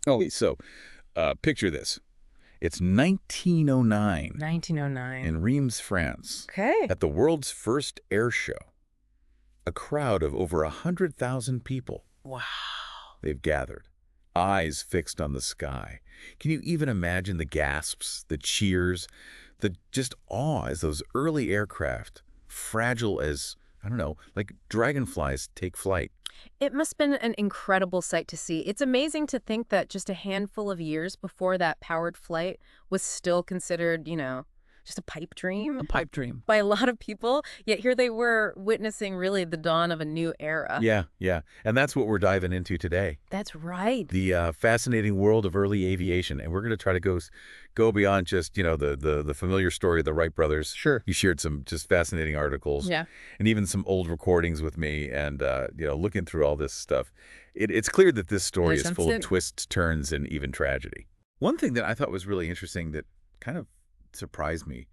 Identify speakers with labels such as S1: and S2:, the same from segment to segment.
S1: Oh, so picture this. It's 1909
S2: 1909.
S1: in Reims, France,
S2: Okay.
S1: at the world's first air show. A crowd of over 100,000 people.
S2: Wow.
S1: They've gathered, eyes fixed on the sky. Can you even imagine the gasps, the cheers, the just awe as those early aircraft, fragile as, I don't know, like dragonflies, take flight?
S2: It must have been an incredible sight to see. It's amazing to think that just a handful of years before that powered flight was still considered, just a pipe dream
S1: A pipe dream.
S2: by a lot of people. Yet here they were witnessing really the dawn of a new era.
S1: Yeah, yeah. And that's what we're diving into today.
S2: That's right.
S1: The fascinating world of early aviation. And we're going to try to go beyond just, the familiar story of the Wright brothers.
S2: Sure.
S1: You shared some just fascinating articles.
S2: Yeah.
S1: And even some old recordings with me. And, looking through all this stuff, it's clear that this story is full of twists, turns, and even tragedy. One thing that I thought was really interesting that kind of surprised me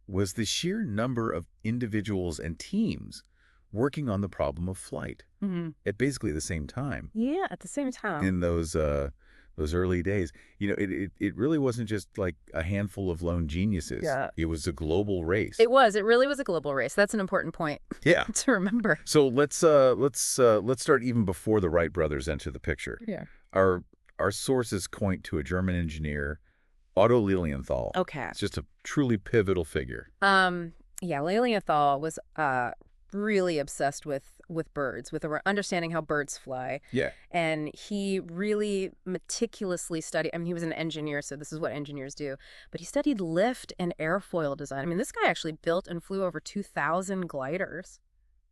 S1: was the sheer number of individuals and teams working on the problem of flight at basically the same time.
S2: Yeah, at the same time.
S1: In those early days. It really wasn't just like a handful of lone geniuses.
S2: Yeah.
S1: It was a global race.
S2: It really was a global race. That's an important point
S1: Yeah.
S2: to remember.
S1: So let's start even before the Wright brothers enter the picture.
S2: Yeah.
S1: Our sources point to a German engineer, Otto Lilienthal.
S2: Okay.
S1: It's just a truly pivotal figure.
S2: Yeah, Lilienthal was really obsessed with birds, with understanding how birds fly.
S1: Yeah.
S2: And he really meticulously studied, he was an engineer, so this is what engineers do, but he studied lift and airfoil design. This guy actually built and flew over 2,000 gliders.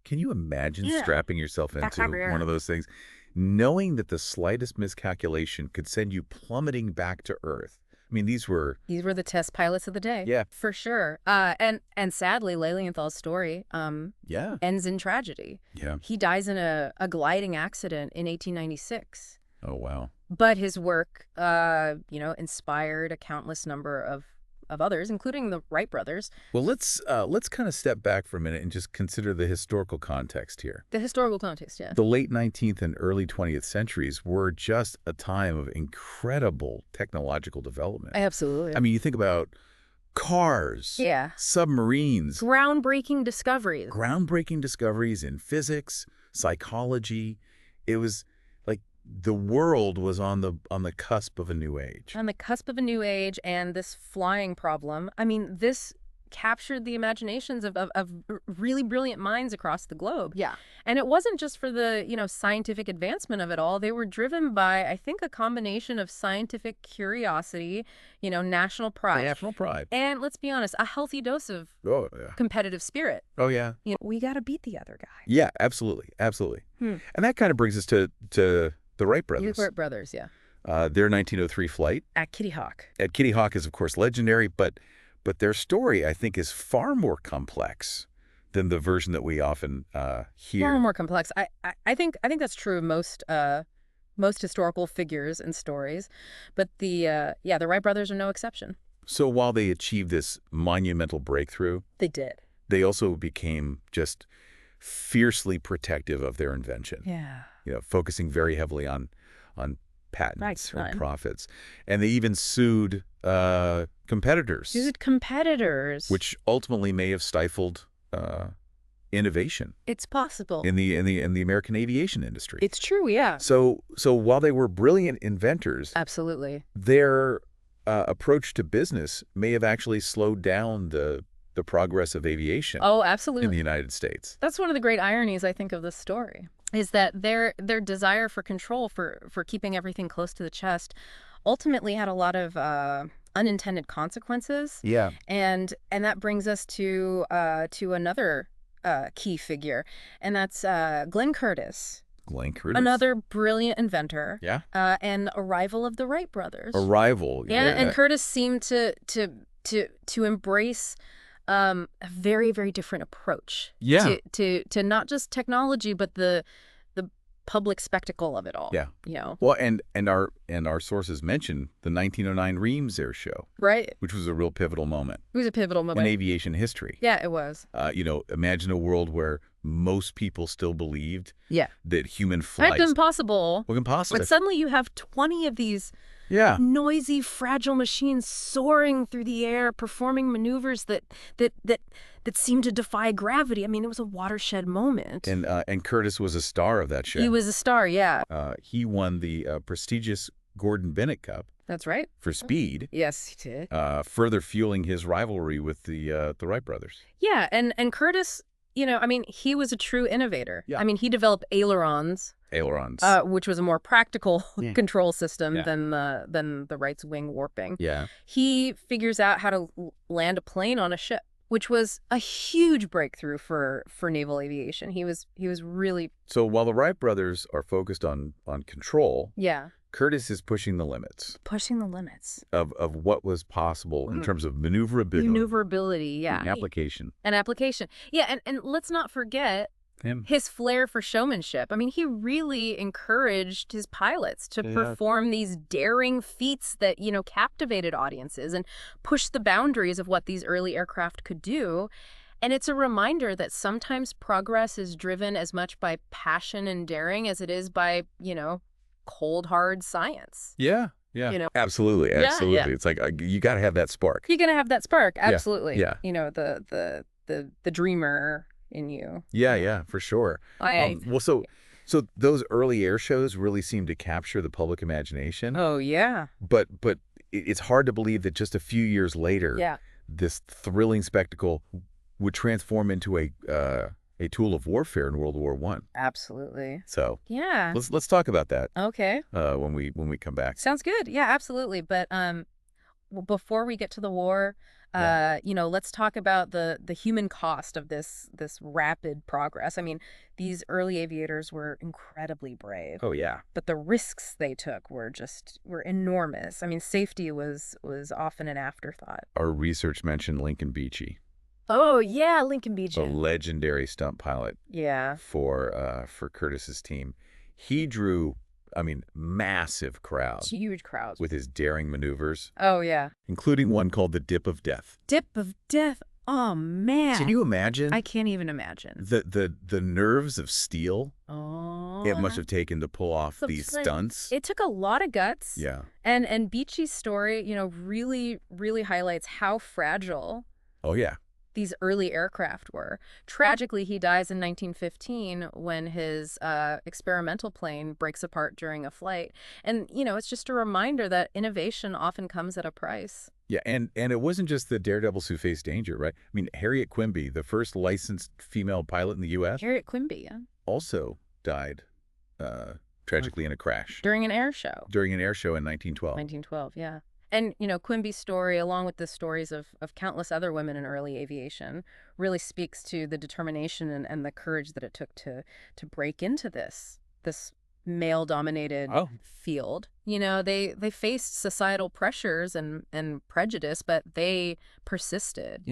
S1: Can you imagine strapping yourself into one of those things, knowing that the slightest miscalculation could send you plummeting back to Earth? These were
S2: the test pilots of the day.
S1: Yeah.
S2: For sure. And sadly, Lilienthal's story ends in tragedy.
S1: Yeah.
S2: He dies in a gliding accident in 1896.
S1: Oh, wow.
S2: But his work, inspired a countless number of others, including the Wright brothers.
S1: Well, let's kind of step back for a minute and just consider the historical context here.
S2: The historical context, yeah.
S1: The late 19th and early 20th centuries were just a time of incredible technological development.
S2: Absolutely.
S1: You think about cars, submarines,
S2: groundbreaking discoveries
S1: in physics, psychology. It was like the world was on the cusp of a new age.
S2: On the cusp of a new age, and this flying problem, this captured the imaginations of really brilliant minds across the globe.
S3: Yeah.
S2: And it wasn't just for the, scientific advancement of it all. They were driven by, I think, a combination of scientific curiosity, national pride.
S1: National pride.
S2: And let's be honest, a healthy dose of competitive spirit.
S1: Oh, yeah.
S2: We got to beat the other guy.
S1: Yeah, absolutely. Absolutely. And that kind of brings us to the Wright brothers.
S2: The Wright brothers, yeah.
S1: Their 1903 flight.
S2: At Kitty Hawk.
S1: At Kitty Hawk is, of course, legendary, but their story, I think, is far more complex than the version that we often hear.
S2: Far more complex. I think that's true of most historical figures and stories, but the Wright brothers are no exception.
S1: So while they achieved this monumental breakthrough,
S2: they did.
S1: They also became just fiercely protective of their invention.
S2: Yeah.
S1: Focusing very heavily on patents
S2: Right.
S1: or profits. And they even sued competitors.
S2: Which
S1: ultimately may have stifled innovation.
S2: It's possible.
S1: In the American aviation industry.
S2: It's true, yeah.
S1: So while they were brilliant inventors,
S2: absolutely,
S1: their approach to business may have actually slowed down the progress of aviation.
S2: Oh, absolutely.
S1: In the United States.
S2: That's one of the great ironies, I think, of this story, is that their desire for control, for keeping everything close to the chest, ultimately had a lot of unintended consequences.
S1: Yeah.
S2: And that brings us to another key figure, and that's Glenn Curtiss.
S1: Glenn Curtiss.
S2: Another brilliant inventor.
S1: Yeah.
S2: And a rival of the Wright brothers.
S1: A rival.
S2: Yeah. And Curtiss seemed to embrace a very, very different approach.
S1: Yeah.
S2: To not just technology, but the public spectacle of it all.
S1: Yeah. Well, and our sources mentioned the 1909 Reims Air Show.
S2: Right.
S1: Which was a real pivotal moment.
S2: It was a pivotal moment.
S1: In aviation history.
S2: Yeah, it was.
S1: Imagine a world where most people still believed
S2: Yeah.
S1: that human
S2: That's
S1: flight
S2: impossible.
S1: was impossible.
S2: But suddenly you have 20 of these
S1: Yeah.
S2: noisy, fragile machines soaring through the air, performing maneuvers that seem to defy gravity. I mean, it was a watershed moment.
S1: And Curtis was a star of that show.
S2: He was a star, yeah.
S1: He won the prestigious Gordon Bennett Cup
S2: That's right.
S1: for speed,
S2: Yes, he did.
S1: further fueling his rivalry with the Wright brothers.
S2: Yeah, and Curtis, I mean, he was a true innovator.
S1: Yeah.
S2: I mean, he developed ailerons.
S1: Ailerons.
S2: Which was a more practical control system
S1: Yeah.
S2: than the Wright's wing warping.
S1: Yeah.
S2: He figures out how to land a plane on a ship, which was a huge breakthrough for naval aviation. He was really
S1: So while the Wright brothers are focused on control,
S2: yeah
S1: Curtis is pushing the limits
S2: pushing the limits
S1: of what was possible in terms of maneuverability.
S2: maneuverability, yeah,
S1: And application.
S2: and application, yeah, and let's not forget
S1: Him.
S2: his flair for showmanship. I mean, he really encouraged his pilots to perform these daring feats that, captivated audiences and pushed the boundaries of what these early aircraft could do. And it's a reminder that sometimes progress is driven as much by passion and daring as it is by, cold, hard science.
S1: Yeah. Yeah. Absolutely. Absolutely.
S2: Yeah.
S1: It's like you got to have that spark.
S2: You're going to have that spark. Absolutely.
S1: Yeah.
S2: The dreamer in you.
S1: Yeah, for sure. So those early air shows really seem to capture the public imagination.
S2: Oh, yeah.
S1: But it's hard to believe that just a few years later, this thrilling spectacle would transform into a tool of warfare in World War I.
S2: Absolutely.
S1: So
S2: yeah,
S1: let's talk about that.
S2: Okay.
S1: When we come back.
S2: Sounds good. Yeah, absolutely. But before we get to the war, let's talk about the human cost of this rapid progress. I mean, these early aviators were incredibly brave.
S1: Oh yeah.
S2: But the risks they took were enormous. I mean, safety was often an afterthought.
S1: Our research mentioned Lincoln Beachey.
S2: Oh yeah, Lincoln Beachey.
S1: A legendary stunt pilot.
S2: Yeah.
S1: For Curtis's team. He drew, massive crowds.
S2: Huge crowds.
S1: With his daring maneuvers.
S2: Oh, yeah.
S1: Including one called the Dip of Death.
S2: Dip of Death? Oh, man.
S1: Can you imagine?
S2: I can't even imagine.
S1: The nerves of steel it must have taken to pull off these stunts.
S2: It took a lot of guts.
S1: Yeah.
S2: And Beachey's story, really, really highlights how fragile these early aircraft were. Tragically, he dies in 1915 when his experimental plane breaks apart during a flight. And, it's just a reminder that innovation often comes at a price.
S1: Yeah, and it wasn't just the daredevils who faced danger, right? I mean, Harriet Quimby, the first licensed female pilot in the U.S.
S2: Harriet Quimby, yeah.
S1: Also died tragically in a crash.
S2: During an air show.
S1: During an air show in 1912.
S2: 1912, yeah. And, Quimby's story, along with the stories of countless other women in early aviation, really speaks to the determination and the courage that it took to break into this male-dominated field. They faced societal pressures and prejudice, but they persisted,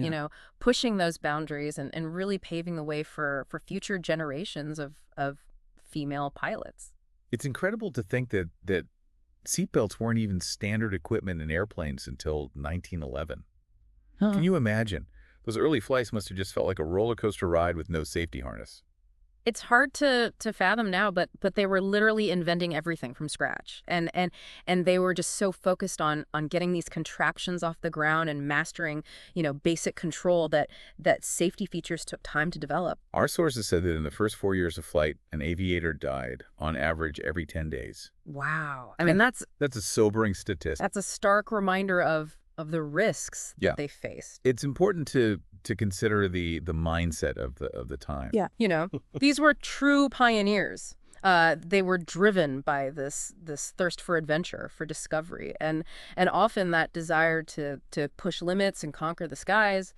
S2: pushing those boundaries and really paving the way for future generations of female pilots.
S1: It's incredible to think that seatbelts weren't even standard equipment in airplanes until 1911. Can you imagine? Those early flights must have just felt like a roller coaster ride with no safety harness.
S2: It's hard to fathom now, but they were literally inventing everything from scratch. And they were just so focused on getting these contraptions off the ground and mastering, basic control that safety features took time to develop.
S1: Our sources said that in the first 4 years of flight, an aviator died on average every 10 days.
S2: Wow. I mean, that's
S1: a sobering statistic.
S2: That's a stark reminder of the risks that they faced.
S1: It's important to consider the mindset of the time.
S2: Yeah. These were true pioneers. They were driven by this thirst for adventure, for discovery, and often that desire to push limits and conquer the skies.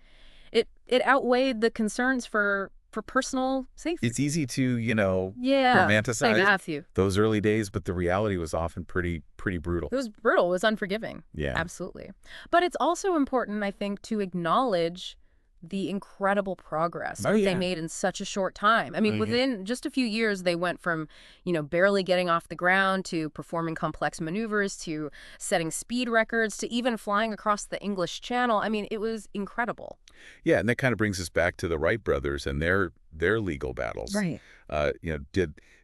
S2: It outweighed the concerns for personal safety.
S1: It's easy to, romanticize those early days, but the reality was often pretty brutal.
S2: It was brutal. It was unforgiving.
S1: Yeah.
S2: Absolutely. But it's also important, I think, to acknowledge the incredible progress they made in such a short time. I mean, within just a few years, they went from, barely getting off the ground to performing complex maneuvers to setting speed records to even flying across the English Channel. I mean, it was incredible.
S1: Yeah, and that kind of brings us back to the Wright brothers and their their legal battles.
S2: Right.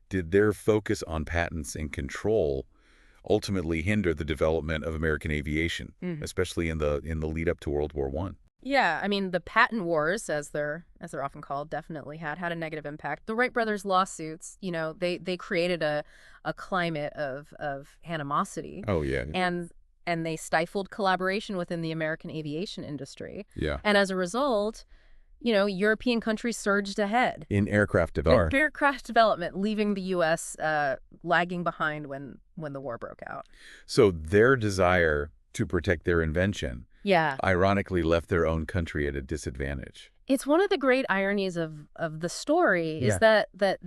S1: Did their focus on patents and control ultimately hinder the development of American aviation, especially in the lead up to World War I?
S2: Yeah, I mean, the patent wars, as they're often called, definitely had a negative impact. The Wright brothers' lawsuits, they created a climate of animosity,
S1: Oh, yeah.
S2: and they stifled collaboration within the American aviation industry.
S1: Yeah.
S2: And as a result, European countries surged ahead
S1: In aircraft
S2: in
S1: development.
S2: aircraft development, leaving the U.S. Lagging behind when the war broke out.
S1: So their desire to protect their invention
S2: Yeah.
S1: ironically left their own country at a disadvantage.
S2: It's one of the great ironies of the story is
S1: Yeah.
S2: that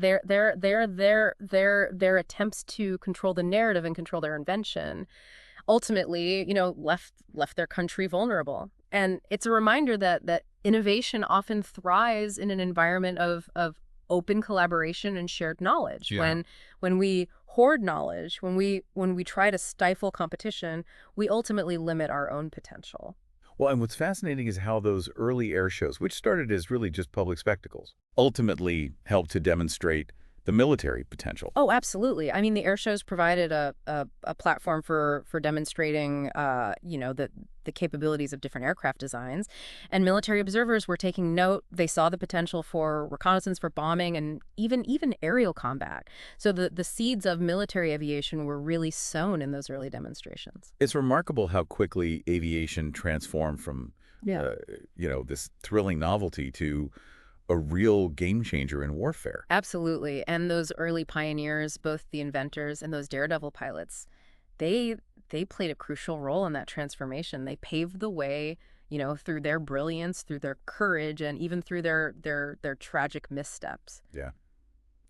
S2: their attempts to control the narrative and control their invention ultimately, left their country vulnerable. And it's a reminder that innovation often thrives in an environment of open collaboration and shared knowledge.
S1: Yeah.
S2: When we hoard knowledge, when we try to stifle competition, we ultimately limit our own potential.
S1: Well, and what's fascinating is how those early air shows, which started as really just public spectacles, ultimately helped to demonstrate the military potential.
S2: Oh, absolutely. I mean, the air shows provided a platform for demonstrating, the capabilities of different aircraft designs, and military observers were taking note. They saw the potential for reconnaissance, for bombing, and even aerial combat. So the seeds of military aviation were really sown in those early demonstrations.
S1: It's remarkable how quickly aviation transformed from,
S2: Yeah.
S1: this thrilling novelty to a real game changer in warfare.
S2: Absolutely. And those early pioneers, both the inventors and those daredevil pilots, they they played a crucial role in that transformation. They paved the way, through their brilliance, through their courage, and even through their tragic missteps.
S1: Yeah.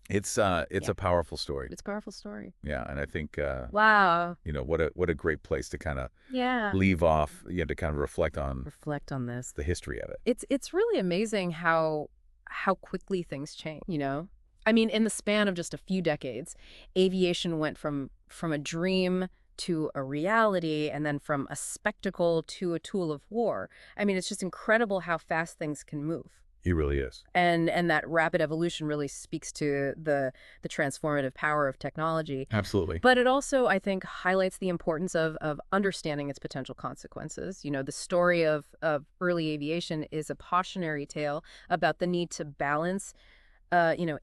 S1: It's
S2: Yeah.
S1: a powerful story.
S2: It's a powerful story.
S1: Yeah, and I think
S2: Wow.
S1: what a great place to kind of
S2: Yeah.
S1: leave off, to kind of reflect on
S2: Reflect on this.
S1: the history of it.
S2: It's really amazing how quickly things change. I mean, in the span of just a few decades, aviation went from a dream to a reality, and then from a spectacle to a tool of war. I mean, it's just incredible how fast things can move.
S1: He really is.
S2: And that rapid evolution really speaks to the transformative power of technology.
S1: Absolutely.
S2: But it also, I think, highlights the importance of understanding its potential consequences. The story of early aviation is a cautionary tale about the need to balance,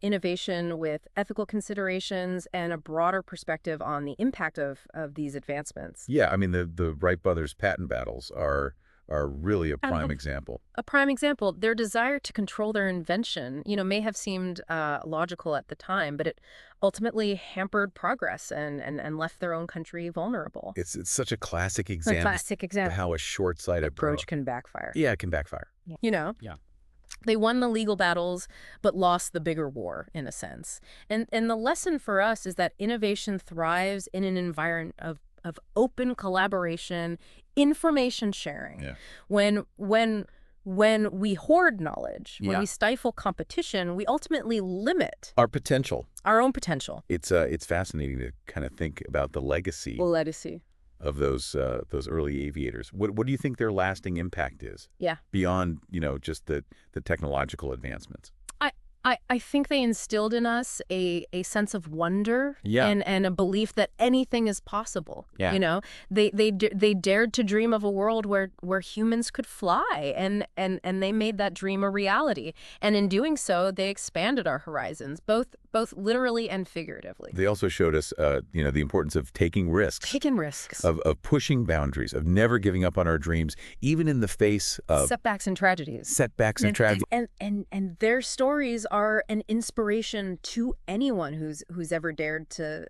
S2: innovation with ethical considerations and a broader perspective on the impact of these advancements.
S1: Yeah, I mean the Wright brothers patent battles are really a prime example.
S2: A prime example, their desire to control their invention, may have seemed logical at the time, but it ultimately hampered progress and left their own country vulnerable.
S1: It's such a classic
S2: A
S1: example
S2: classic
S1: of
S2: example.
S1: how a short-sighted
S2: Approach can backfire.
S1: Yeah, it can backfire.
S2: Yeah. They won the legal battles, but lost the bigger war, in a sense. And the lesson for us is that innovation thrives in an environment of open collaboration, information sharing.
S1: Yeah.
S2: When we hoard knowledge, when
S1: Yeah.
S2: we stifle competition, we ultimately limit
S1: Our potential.
S2: our own potential.
S1: It's fascinating to kind of think about the legacy
S2: Legacy.
S1: of those early aviators. What do you think their lasting impact is?
S2: Yeah.
S1: Beyond, just the technological advancements?
S2: I think they instilled in us a sense of wonder.
S1: Yeah.
S2: And a belief that anything is possible.
S1: Yeah.
S2: They dared to dream of a world where humans could fly, and they made that dream a reality. And in doing so, they expanded our horizons, both literally and figuratively.
S1: They also showed us, the importance of taking risks.
S2: Taking risks.
S1: Of pushing boundaries, of never giving up on our dreams, even in the face of
S2: Setbacks and tragedies.
S1: setbacks and tragedy.
S2: And their stories are an inspiration to anyone who's ever dared to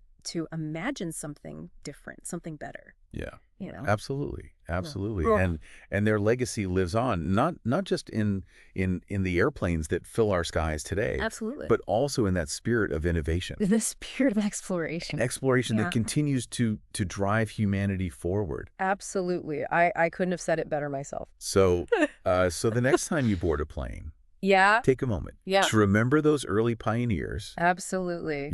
S2: imagine something different, something better.
S1: Yeah.
S2: You know?
S1: Absolutely. Absolutely.
S2: Yeah.
S1: And their legacy lives on, not just in the airplanes that fill our skies today.
S2: Absolutely.
S1: But also in that spirit of innovation.
S2: The spirit of exploration.
S1: Exploration
S2: Yeah.
S1: that continues to drive humanity forward.
S2: Absolutely. I couldn't have said it better myself.
S1: So the next time you board a plane,
S2: Yeah.
S1: take a moment
S2: Yeah.
S1: to remember those early pioneers.
S2: Absolutely.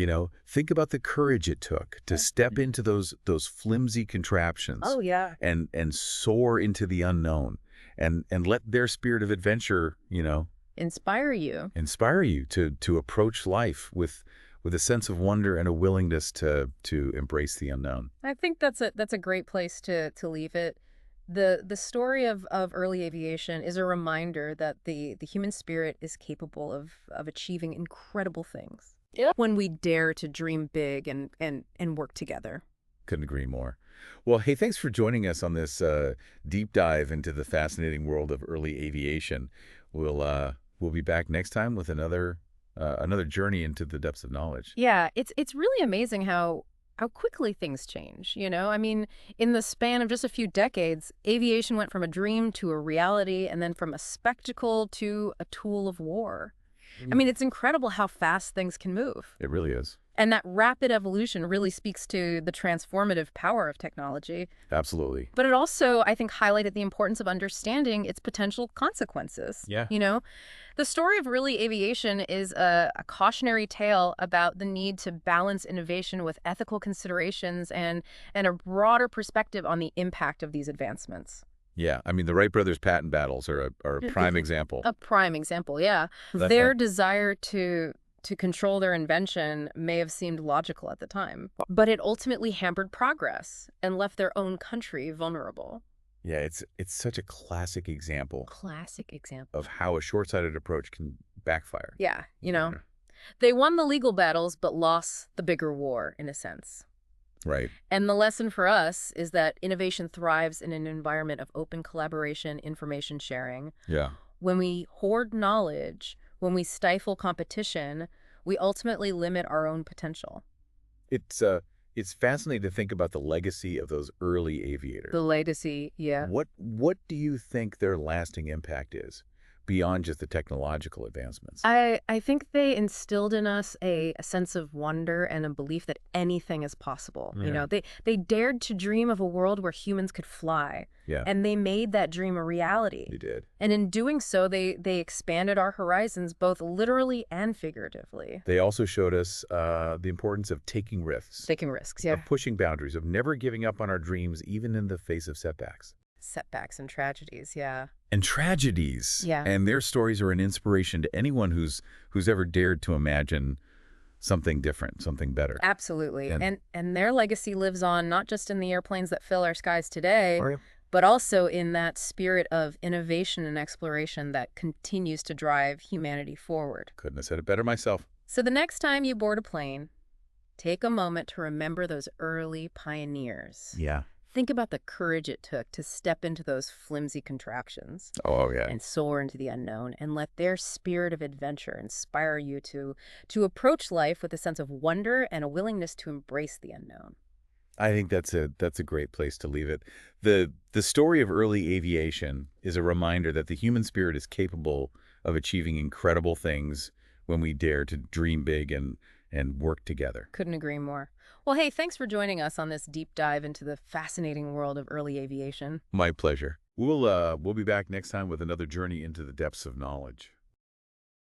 S1: Think about the courage it took to step into those flimsy contraptions.
S2: Oh, yeah.
S1: And soar into the unknown and let their spirit of adventure,
S2: Inspire you
S1: to approach life with a sense of wonder and a willingness to embrace the unknown.
S2: I think that's a great place to leave it. The story of early aviation is a reminder that the human spirit is capable of achieving incredible things. Yeah. When we dare to dream big and work together.
S1: Couldn't agree more. Well, hey, thanks for joining us on this deep dive into the fascinating world of early aviation. We'll be back next time with another journey into the depths of knowledge.
S2: Yeah, it's really amazing how quickly things change, you know? I mean, in the span of just a few decades, aviation went from a dream to a reality and then from a spectacle to a tool of war. I mean, it's incredible how fast things can move.
S1: It really is.
S2: And that rapid evolution really speaks to the transformative power of technology.
S1: Absolutely.
S2: But it also, I think, highlighted the importance of understanding its potential consequences.
S1: Yeah.
S2: You know, the story of early aviation is a cautionary tale about the need to balance innovation with ethical considerations and a broader perspective on the impact of these advancements.
S1: Yeah, I mean, the Wright brothers' patent battles are a prime example.
S2: A prime example, yeah. Their desire to control their invention may have seemed logical at the time, but it ultimately hampered progress and left their own country vulnerable.
S1: Yeah, it's such a classic example.
S2: Classic example.
S1: Of how a short-sighted approach can backfire.
S2: Yeah, you know, they won the legal battles but lost the bigger war, in a sense.
S1: Right.
S2: And the lesson for us is that innovation thrives in an environment of open collaboration, information sharing.
S1: Yeah.
S2: When we hoard knowledge, when we stifle competition, we ultimately limit our own potential.
S1: It's fascinating to think about the legacy of those early aviators.
S2: The legacy, yeah.
S1: What do you think their lasting impact is beyond just the technological advancements?
S2: I think they instilled in us a sense of wonder and a belief that anything is possible.
S1: Yeah.
S2: You know, they dared to dream of a world where humans could fly.
S1: Yeah.
S2: And they made that dream a reality.
S1: They did.
S2: And in doing so, they expanded our horizons both literally and figuratively.
S1: They also showed us the importance of taking risks.
S2: Taking risks, yeah.
S1: Of pushing boundaries, of never giving up on our dreams, even in the face of setbacks.
S2: Setbacks and tragedies, yeah.
S1: And tragedies.
S2: Yeah.
S1: And their stories are an inspiration to anyone who's ever dared to imagine something different, something better.
S2: Absolutely. And their legacy lives on not just in the airplanes that fill our skies today, but also in that spirit of innovation and exploration that continues to drive humanity forward.
S1: Couldn't have said it better myself.
S2: So the next time you board a plane, take a moment to remember those early pioneers.
S1: Yeah.
S2: Think about the courage it took to step into those flimsy contraptions.
S1: Oh, yeah.
S2: And soar into the unknown, and let their spirit of adventure inspire you to approach life with a sense of wonder and a willingness to embrace the unknown.
S1: I think that's a great place to leave it. The story of early aviation is a reminder that the human spirit is capable of achieving incredible things when we dare to dream big and work together.
S2: Couldn't agree more. Well, hey, thanks for joining us on this deep dive into the fascinating world of early aviation.
S1: My pleasure. We'll be back next time with another journey into the depths of knowledge.